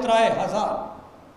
3000।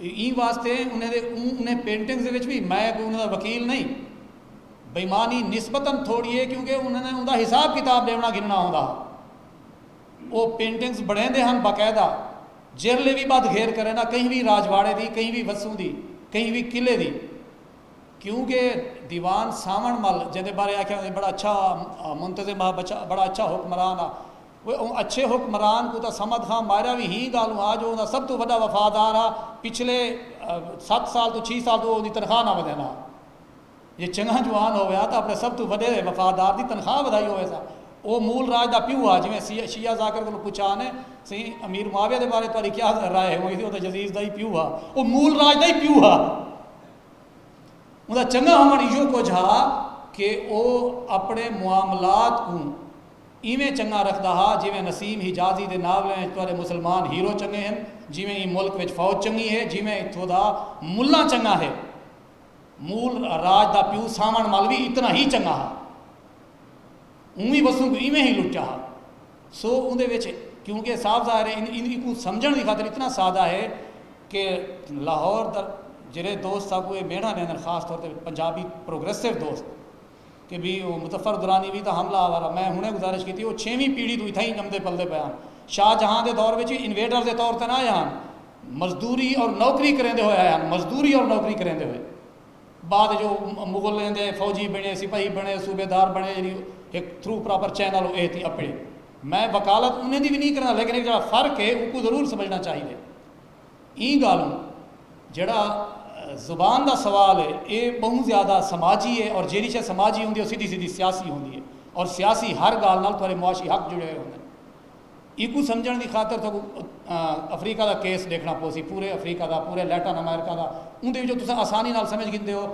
N واسطے انہیں paintings دے وچ بھی میں کوئی انہوں دا وکیل نہیں، بےمانی نسبتاً تھوڑی ہے کیونکہ انہوں نے انہوں حساب کتاب دینا گننا ہوندا، وہ پینٹنگز بڑھیں ہن باقاعدہ جرلے بھی بات گھیر کرے نا، کہیں بھی راجواڑے دی، کہیں بھی وسوں دی، کہیں بھی قلعے دی، کیونکہ دیوان ساون مل جہدے بارے آخیا بڑا اچھا منتظم بڑا اچھا حکمران آ، وہ اچھے حکمران کو تو سمد خان ماریا بھی ہی گالوں آ جو سب تو بڑا وفادار آ، پچھلے 7 سال تو 6 سال تو وہ تنخواہ نہ ودے نا، یہ چنگا جوان ہویا تو اپنے سب تو بڑے وفادار دی تنخواہ ودائی ہوئے سا، وہ مول راج دا پیو آ، جی شیعہ ذاکر کو پوچھا نے سی امیر معاویہ دے بارے تاری کیا رائے ہوئی تھی، وہ تو جزیز دا ہی پیو آ، وہ مول راج دا ہی پیو آ، انہوں چنگا ہمیں یہ کچھ ہا کہ وہ اپنے معاملات کو ایویں چنگا رکھتا ہا جویں نسیم حجازی دے ناولیں تھوڑے مسلمان ہیرو چنگے ہیں، جویں ہی ملک وچ فوج چنگی ہے، جویں اتھوں دا ملا چنگا ہے، مول راج دا پیو ساون مل بھی اتنا ہی چنگا ہا، اویں وسوں کو ایویں ہی لٹا ہا، سو اندے وچ کیونکہ صاف ظاہر ہے ان کو سمجھن کی خاطر اتنا سادہ ہے کہ لاہور جڑے دوست صاحب کو یہ میڑا نے خاص طور پر پنجابی پروگریسو دوست کہ بھی وہ مظفر درانی بھی تو حملہ آوارا، میں ہنے گزارش کی تھی وہ 6ویں پیڑھی تو اتھا ہی جمدے پلدے پہ آن، شاہ جہاں دے دور وچ انویڈر دے طور تے نہ آیا مزدوری اور نوکری کریندے ہوئے آیا، مزدوری اور نوکری کریندے ہوئے، بعد جو مغل دے فوجی بنے، سپاہی بنے، صوبے دار بنے، ایک تھرو پراپر چینل اے تھی اپنے، میں وکالت انہیں دی بھی نہیں کرنا، لیکن ایک جڑا فرق ہے وہ کو ضرور سمجھنا چاہیے، این گالوں جڑا زبان دا سوال ہے یہ بہت زیادہ سماجی ہے، اور جیڑی شے سماجی ہوندی ہے وہ سیدھی سیاسی ہوندی ہے، اور سیاسی ہر گال نال تھوڑے معاشی حق جڑے ہوئے ہوندے ہیں، یہ کو سمجھن دی خاطر تو افریقہ دا کیس دیکھنا پوسی، پورے افریقہ دا، پورے لیٹن امریکہ دا، اندے جو تساں آسانی نال سمجھ گندے ہو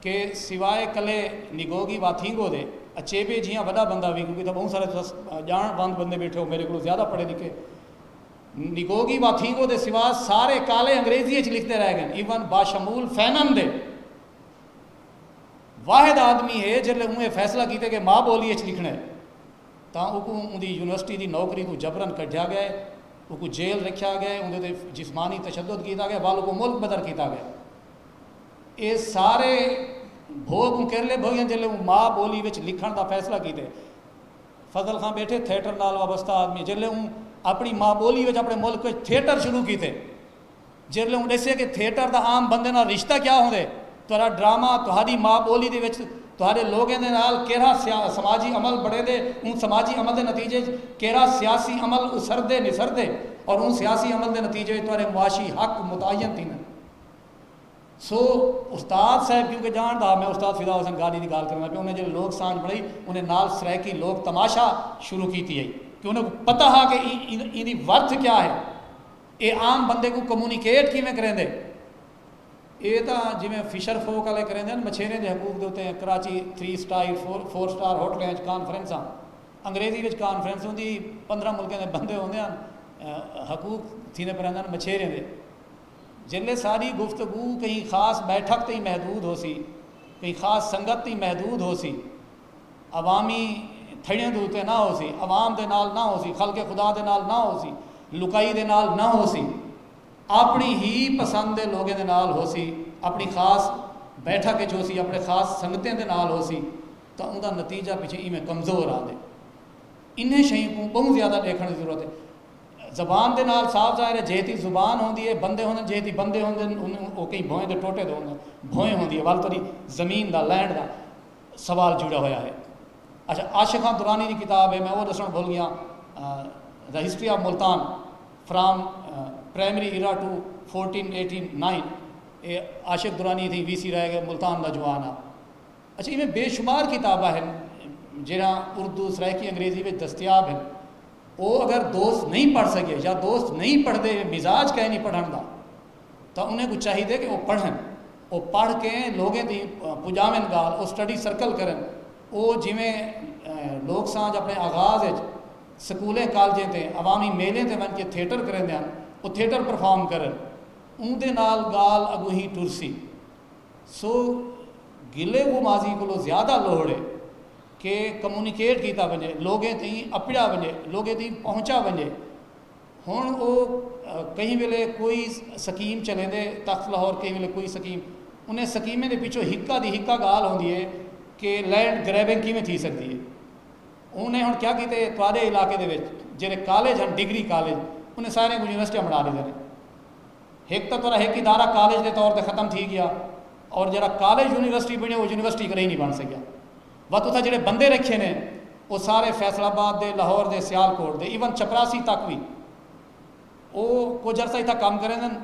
کہ سوائے کلے نگوگی واتھینگو دے اچیبے جیاں وڈا بندہ بھی، کیونکہ تو بہت سارے جان بند بندے بیٹھے ہو میرے کو زیادہ پڑھے لکھے، نگوگی واتھینگو دے سوا سارے کالے انگریزی اچ لکھتے رہ گئے، ایون باشمول فینن دے واحد آدمی ہے جلے انہیں فیصلہ کیتے کہ ماں بولی اچ لکھنے تاں وہ کو اندی یونیورسٹی دی نوکری تو جبرن کٹھیا گئے، وہ کو جیل رکھیا گئے، اندے تے جسمانی تشدد کیتا گیا، والوں کو ملک بدر کیتا گیا، یہ سارے بھوگ کر لے بھوگیں جلے وہ ماں بولی وچ لکھن دا فیصلہ کیتے، فضل خان بیٹھے تھیٹر نال وابستہ آدمی جلے وہ اپنی ماں بولی وچ اپنے ملک وچ تھیٹر شروع کیتے، جلے وہ دسے کہ تھیٹر دا عام بندے نال رشتہ کیا ہوندے، تہاڈا ڈرامہ تہاڈی ماں بولی دے وچ تہاڈے لوگوں دے نال کیڑا سماجی عمل بڑھے دے، ان سماجی عمل دے نتیجے کیڑا سیاسی عمل اسردے نسردے، اور ان سیاسی عمل دے نتیجے تہاڈے معاشی حق متعین تھین۔ سو استاد صاحب کیونکہ جاندا میں استاد فدا حسن گاڑی کی گال کرنا پہ، انہیں جو لوگ سانج بڑھائی انہیں نال سرائکی لوگ تماشا شروع کیتی ہے، کہ انہیں پتہ ہا کہ انہی ورتھ کیا ہے، یہ عام بندے کو کمیونیکیٹ کی میں کریں دے، یہ تو جی میں فشر فوک والے کریں دے مچھیرے دے حقوق دے ہوتے ہیں، کراچی 3 سٹار 4 سٹار ہوٹلیں کانفرنساں انگریزی وچ کانفرنس ہوندی 15 ملکیں دے بندے ہوندے ہیں، حقوق تھینے پر رہندے مچھیرے دے، جلے ساری گفتگو کہیں خاص بیٹھک تے محدود ہو سی، کہیں خاص سنگت تے محدود ہو سی، عوامی تھڑیاں دے اوتے نہ ہو سی، عوام دے نال نہ ہو سی، خلق خدا دے نال نہ ہو سی، لکائی دے نال نہ ہو سی، اپنی ہی پسند دے لوگیں دے نال ہو سی، اپنی خاص بیٹھک ہو سی، اپنے خاص سنگتیں دے نال ہو سی، تو ان دا نتیجہ پیچھے میں کمزور آ دے، انہیں شہی کو بہت زیادہ دیکھنے کی ضرورت ہے۔ زبان دے نال صاف ظاہر ہے جہتی زبان ہوندی ہے، بندے ہوندے جہتی بندے ہوندے وہ کئی بھوئیں دے ٹوٹے دے ہوندے بھوئیں ہوندی ہے، وال تو زمین دا لینڈ دا سوال جڑا ہویا ہے۔ اچھا عاشق خان درانی کی کتاب ہے، میں وہ دسنا بھول گیا، the history of Multan from primary era to 1489، یہ عاشق درانی تھی وی سی رہ گئے ملتان دا جوانا۔ اچھا یہ بے شمار کتابیں ہیں جہاں اردو سرائکی انگریزی میں دستیاب ہیں، وہ اگر دوست نہیں پڑھ سکے یا دوست نہیں پڑھتے مزاج کہیں نہیں پڑھن دا تو انہیں کو چاہیے کہ وہ پڑھن، وہ پڑھ کے لوگیں دی پجامن گال، وہ سٹڈی سرکل کرن، وہ جویں لوگ سانج اپنے آغاز سکولیں کالجیں تے عوامی میلے تے بن کے تھیٹر کریں دیں، وہ تھیٹر پرفارم کرن، ان دے نال گال اگو ہی ٹرسی۔ سو گلے وہ ماضی کو زیادہ لوڑے کہ کمیونیکیٹ کیتا بنے، لوگیں تھی اپڑا بنے، لوگیں تھی پہنچا بنے، ہن وہ کئی ویلے کوئی سکیم چلے دے تخت لاہور کئی ویلے کوئی سکیم انہیں سکیمیں دے پچھوں ہکا دی ہکا گال ہوندی ہے کہ لینڈ گریبنگ کیویں تھی سکتی ہے. انہیں ہن کیا کیتے تواڈے علاقے دے وچ جڑے کالج ہیں ڈگری کالج انہیں سارے یونیورسٹیاں بنا دیتے ہیں. ایک تو تھوڑا ایک ادارہ کالج کے طور پہ ختم تھی گیا اور جڑا کالج یونیورسٹی بنے وہ یونیورسٹی کرے ہی نہیں بن سکیا. وقت اتنا جڑے بندے رکھے نے وہ سارے فیصل آباد دے لاہور دے سیالکوٹ دے ایون چپراسی تک بھی وہ کچھ عرصہ اتنا کام کریں دن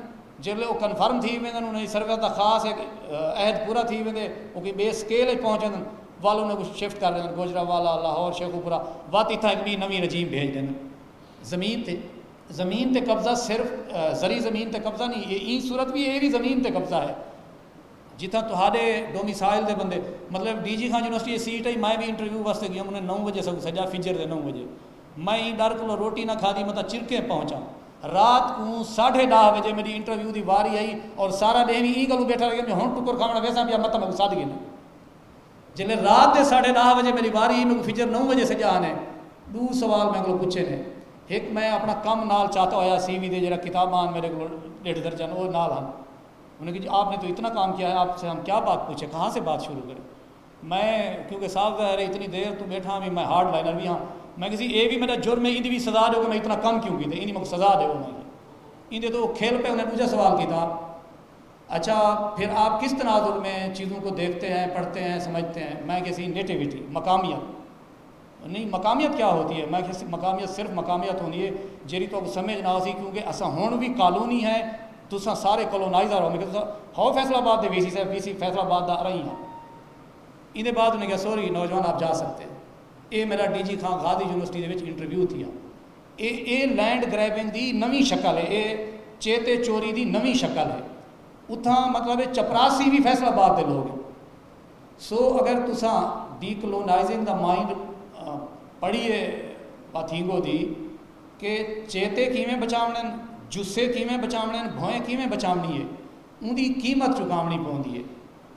جلے وہ کنفرم تھی ویندن انہیں سروس کا خاص ایک عہد پورا تھی ویندے وہ کہ بے سکیل پہنچے دن والوں نے کچھ شفٹ کر دیں گوجرا والا لاہور شیخوپورا وقت اتنا ایک بھی نوی رجیم بھیج دیں زمین تے قبضہ صرف زرعی زمین تے قبضہ نہیں یہ صورت بھی یہ بھی زمین تے قبضہ ہے جتنا تہاڈے ڈومیسائل دے بندے مطلب D G Khan university seat ہے میں بھی انٹرویو واسطے گیا انہیں 9 بجے سجا فجر دے 9 بجے میں ڈر کو روٹی نہ کھا دی مطلب چرکے پہنچا رات کو 10:30 بجے میری انٹرویو دی واری آئی اور سارا ڈے بھی گلو بیٹھا رہ گیا ہوں ٹکر کھانا ویسا بھی مت میں ساد گیا جلے رات کے 10:30 بجے میری واری میں فجر 9 بجے سجا آنے 2 سوال میں کو پوچھے نے ایک میں اپنا کم نال چاہتا ہوا سی وی دے جڑا کتاباں میرے کو 1.5 درجن وہ نال ہیں انہوں نے کہ آپ نے تو اتنا کام کیا ہے آپ سے ہم کیا بات پوچھیں کہاں سے بات شروع کریں میں کیونکہ صاحب ظاہر ہے اتنی دیر تو بیٹھا بھی میں ہارڈ لائنر بھی ہاں میں کسی یہ بھی میرا جرم ہے ان بھی سزا دو کہ میں اتنا کم کیوں کی تھے انہیں مجھے سزا دے میں ان تو کھیل پہ انہیں دوسرا سوال کی تھا اچھا پھر آپ کس تناظر میں چیزوں کو دیکھتے ہیں پڑھتے ہیں سمجھتے ہیں میں کسی نیٹیویٹی مقامیت نہیں مقامیت کیا ہوتی ہے میں کسی مقامیت صرف مقامیت ہوتی ہے جیری تو سمجھ نہ سی کیونکہ اصا ہون بھی قانونی ہے تساں سارے کولونائزر ہو میں کہ ہو فیصل آباد دے وی سی صاحب وی سی فیصل آباد دا رہی ہاں ان بعد انہیں کہا سوری نوجوان آپ جا سکتے ہیں یہ میرا ڈی جی خان غازی یونیورسٹی دے انٹرویو تھی یہ لینڈ گریبنگ دی نویں شکل ہے یہ چیتے چوری دی نویں شکل ہے اتھاں مطلب چپراسی بھی فیصل آباد دے لوگ ہیں سو اگر تساں ڈی کلونائزنگ دا مائنڈ پڑھیے پاتھینگو دی کہ چیتے کیویں بچاونے جسے کیویں بچاونے بھوئیں کیویں بچاونی ہے ان دی قیمت چکاونی پوندی ہے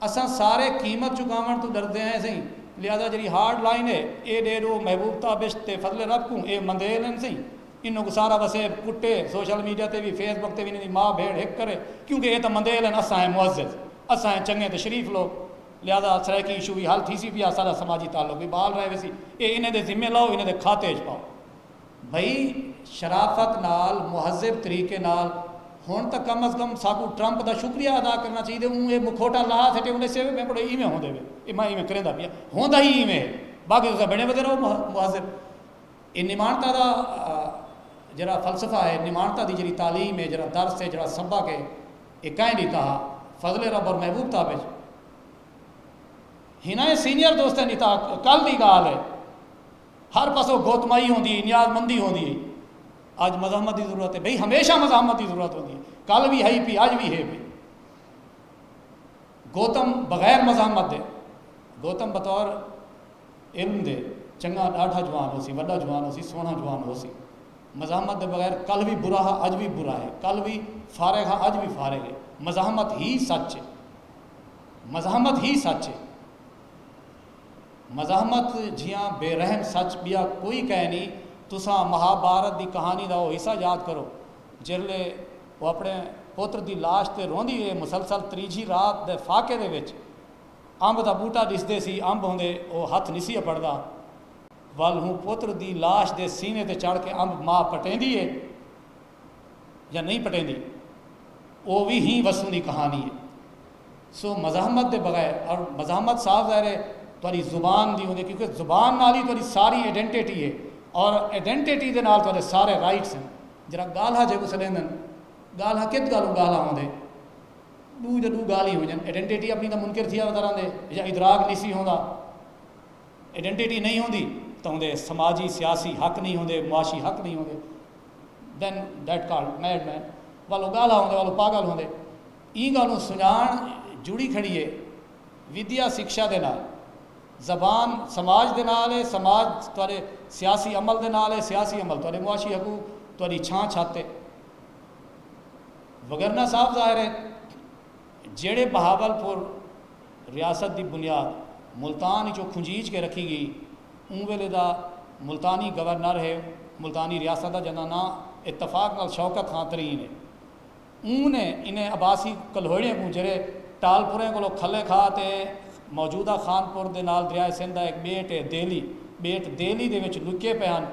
اساں سارے قیمت چکاون تو ڈردے ہیں صحیح لہذا جڑی ہارڈ لائن ہے اے ڈیرو محبوب تابش تے فضل رب کو اے مندیل ہیں صحیح انہوں کو سارا وسے کٹے سوشل میڈیا تے بھی فیس بک تے بھی نہیں ماں بھیڑ ہک کرے کیونکہ یہ تو مندیل ہیں اساں ہیں معزز اساں ہیں چنگے تے شریف لوگ لہذا سرائکی ایشو بھی حل تھی سی پیا سارا سماجی تعلق بھی بحال رہے ویسی اے انہیں دے ذمہ لاؤ انہیں دے کھاتے چ پاؤ بھائی شرافت نال مہذب طریقے نال ہون تک کم از کم ساکو ٹرمپ دا شکریہ ادا کرنا چاہیے ہوں یہ مکھوٹا لا سٹے انہیں سے میں بڑے ایویں ہوندے وے یہ میں ایویں کریں دا پیا ہوندا ہی ایویں باقی تو بڑے بدے رہو مہذب یہ نمانتا دا جڑا فلسفہ ہے نمانتا دی جڑی تعلیم ہے جڑا درس ہے جڑا سبق ہے یہ کہیں نہیں کہا فضل رب اور محبوب تابج ہنا سینئر دوست نہیں تھا کل دی گال ہے ہر پاسوں گوتمائی ہوندی نیاز مندی ہوندی آج مزاحمت کی ضرورت ہے بھئی ہمیشہ مزاحمت کی ضرورت ہوتی ہے کل بھی ہے پی آج بھی ہے پی گوتم بغیر مزاحمت دے گوتم بطور علم دے چنگا ڈاٹھا جوان ہو سی وڈا جوان ہو سی سونا جوان ہو سی مزاحمت دے بغیر کل بھی برا ہے آج بھی برا ہے کل بھی فارغ ہے آج بھی فارغ ہے مزاحمت ہی سچ ہے مزاحمت ہی سچ ہے مزاحمت جیاں بے رحم سچ بیا کوئی کہہ نہیں تساں مہابھارت دی کہانی دا وہ حصہ یاد کرو جرلے وہ اپنے پوتر دی لاش تے روندی ہے مسلسل تریجی رات دے فاقے دے وچ امب دا بوٹا دسدے سی امب ہوندے وہ ہاتھ نہیں سی پڑدا ول ہوں پوتر دی لاش دے سینے تے چڑھ کے امب ماں پٹیندی ہے یا نہیں پٹیندی وہ بھی ہی وسوں دی کہانی ہے سو مزاحمت دے بغیر اور مزاحمت صاف ظاہر ہے تاری زبان دی ہوندی کیونکہ زبان نال ہی تاری ساری آئیڈینٹیٹی ہے اور آئیڈینٹیٹی دے نال تارے سارے رائٹس ہیں جرا گالہ جے کو سلیندن گالہ کت گالوں گالہ ہوندے دو گال ہی ہو جان آئیڈینٹیٹی اپنی دا منکر تھیا وطران دے یا ادراک نہیں سی ہوندا آئیڈینٹیٹی نہیں ہوندی تو ہوندے سماجی سیاسی حق نہیں ہوندے معاشی حق نہیں ہوندے دین دیٹ کالڈ میڈ مین والو گالہ ہوندے والو پاگل ہوندے این گالوں سنجان جڑی کھڑی ہے ودیا سکشا دے نال زبان سماج دے نال ہے سماج تارے سیاسی عمل دے نال ہے سیاسی عمل تارے معاشی حقوق تاری چھان چھاتے وگرنہ صاحب ظاہر ہے جیڑے بہاول پور ریاست دی بنیاد ملتان جو کھنجیج کے رکھی گئی اون ویلے دا ملتانی گورنر ہے ملتانی ریاست دا جنا نا اتفاق نال شوکت خان ترین ہے اون نے انہیں عباسی کلہوڑے کو جڑے ٹالپورے کو کھلے کھا تے موجودہ خانپور دے نال دریائے سندھ ایک بیٹ ہے دیلی بیٹ دیلی دے وچ لکے پے ہن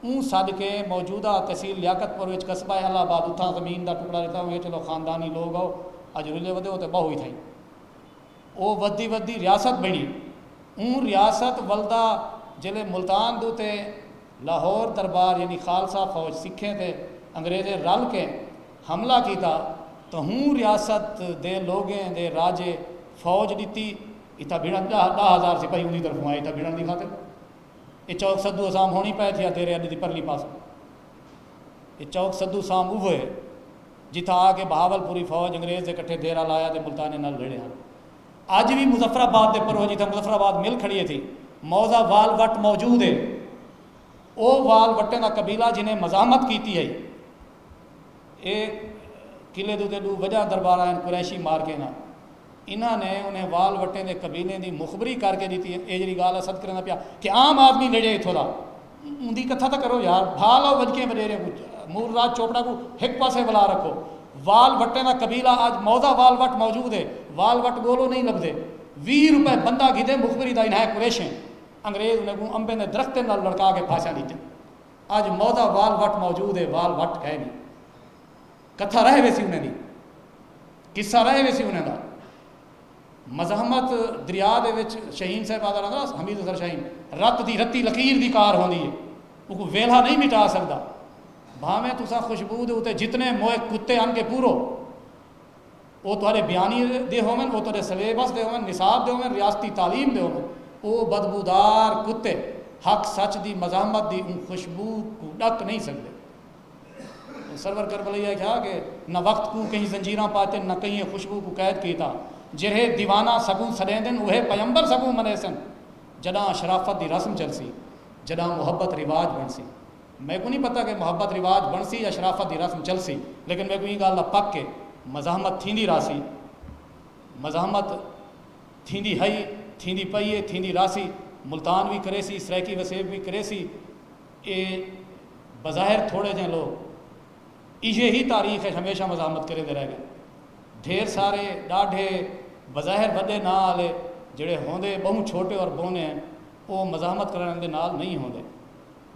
اون سد کے موجودہ تحصیل لیاقت پور وچ قصبہ الہ آباد اتھاں زمین دا ٹکڑا دیتا ہوئے چلو خاندانی لوگ آؤ اج رلے ودے ہو تے بہو ہی تھیں او ودی ودی ریاست بنی اون ریاست ولدہ جلے ملتان دو تے لاہور دربار یعنی خالصہ فوج سکھیں تے انگریزے رل کے حملہ کیتا تو ہوں ریاست دے لوگیں دے راجے فوج دیتی اتھا بھیڑن 10,000 سپاہی انہی طرفوں آئے اتھا بھیڑن دی خاطر یہ چوک سدو اسام ہونی پائے تھیا تیرے اڈی دی پرلی پاس یہ چوک سدو اسام اوہ ہے جتھا آ کے بہاول پوری فوج انگریز دے کٹھے دیرا لایا تے ملتانے نال لڑے ہیں آج بھی مظفر آباد دے پرو جتھا مظفر آباد مل کھڑی تھی موزہ وال وٹ موجود ہے او وال وٹے دا قبیلہ جنہیں مزاحمت کیتی ہے ایک قلعے دو تے دو وجہ دربار ہیں قریشی مار کے نا انہاں نے انہیں وال وٹے دے قبیلے دی مخبری کر کے دیتی ہے اے جڑی گال صد کرنا پیا کہ عام آدمی لڑے اتھوں دا ان دی کتھا تا کرو یار بھالا وج کے وڈیرے مور راج چوپڑا کو ایک پاسے بلا رکھو وال وٹے دا قبیلہ آج موزہ وال وٹ موجود ہے وال وٹ گولو نہیں لب دے 20 روپے بندہ گھدے مخبری دا انہیں قریشیں انگریز انہیں کو امبے نے درخت نال لڑکا کے پھانسیاں دیتے آج موزہ وال وٹ موجود ہے وال وٹ ہے نہیں کتھا رہے ویسی انہیں دی قصہ رہے ویسی انہیں دا مزاحمت دریا دے وچ شہین صاحب آدھا رہا حمید اظہر شاہین رت دی رتی لکیر دی کار ہوندی ہے وہ کو ویلھا نہیں مٹا سکتا بھاویں تسا خوشبو دے ہوتے جتنے موئے کتے ان کے پورو وہ تھوڑے بیانی دے ہومن وہ تھوڑے سلیبس دے ہومن نصاب دے ہومن ریاستی تعلیم دے ہومن وہ بدبودار کتے حق سچ دی مزاحمت دی ان خوشبو کو ڈک نہیں سکتے سرور کربلیا کہا کہ نہ وقت کو کہیں زنجیراں پاتے نہ کہیں خوشبو کو قید کیتا جرے دیوانہ سگوں سڑیندن وہ پیمبر سگوں منیسن جداں شرافت دی رسم چلسی جداں محبت رواج بنسی میں کو نہیں پتا کہ محبت رواج بنسی یا شرافت دی رسم چلسی لیکن میں کو یہ گال پک کے مزاحمت تھیندی راسی مزاحمت تھیندی ہئی تھیندی پئیے تھیندی راسی ملتان بھی کرے سی سریکی وسیب بھی کرے سی اے بظاہر تھوڑے جہیں لوگ یہ ہی تاریخ ہے ہمیشہ مزاحمت کرے دے رہ گئے ڈھیر سارے ڈاڈھے بظاہر وڈے نال جڑے ہوندے بہوں چھوٹے اور بونے ہیں وہ مزاحمت کرنے دے نال نہیں ہوندے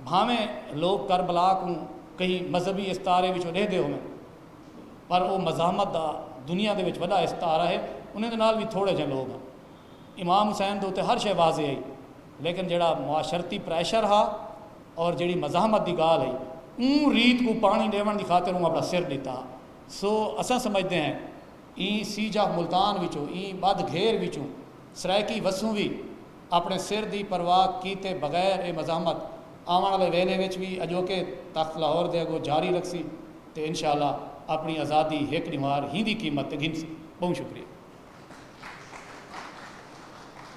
بھاویں لوگ کربلا کو کہیں مذہبی استارے وچ دے دے ہوئے پر وہ مزاحمت دا دنیا دے وچ وڈا استارہ ہے انہیں دے نال بھی تھوڑے جے لوگ ہیں امام حسین دے ہر شے واضح آئی لیکن جڑا معاشرتی پریشر ہا اور جڑی مزاحمت دی گال ہے اون ریت کو پانی دیون دی خاطر اون اپنا سر دیتا سو اساں سمجھتے ہیں این سیجا ملتان وچوں این بد گھیر وچوں سرائکی وسوں بھی اپنے سر دی پرواہ کیتے بغیر اے مزاحمت آون والے ویلے وچ بھی اجو کے تخت لاہور دے اگوں جاری رکھسی تے انشاءاللہ اپنی آزادی ایک ڈیمار ہی دی قیمت تے گھن سی بہت شکریہ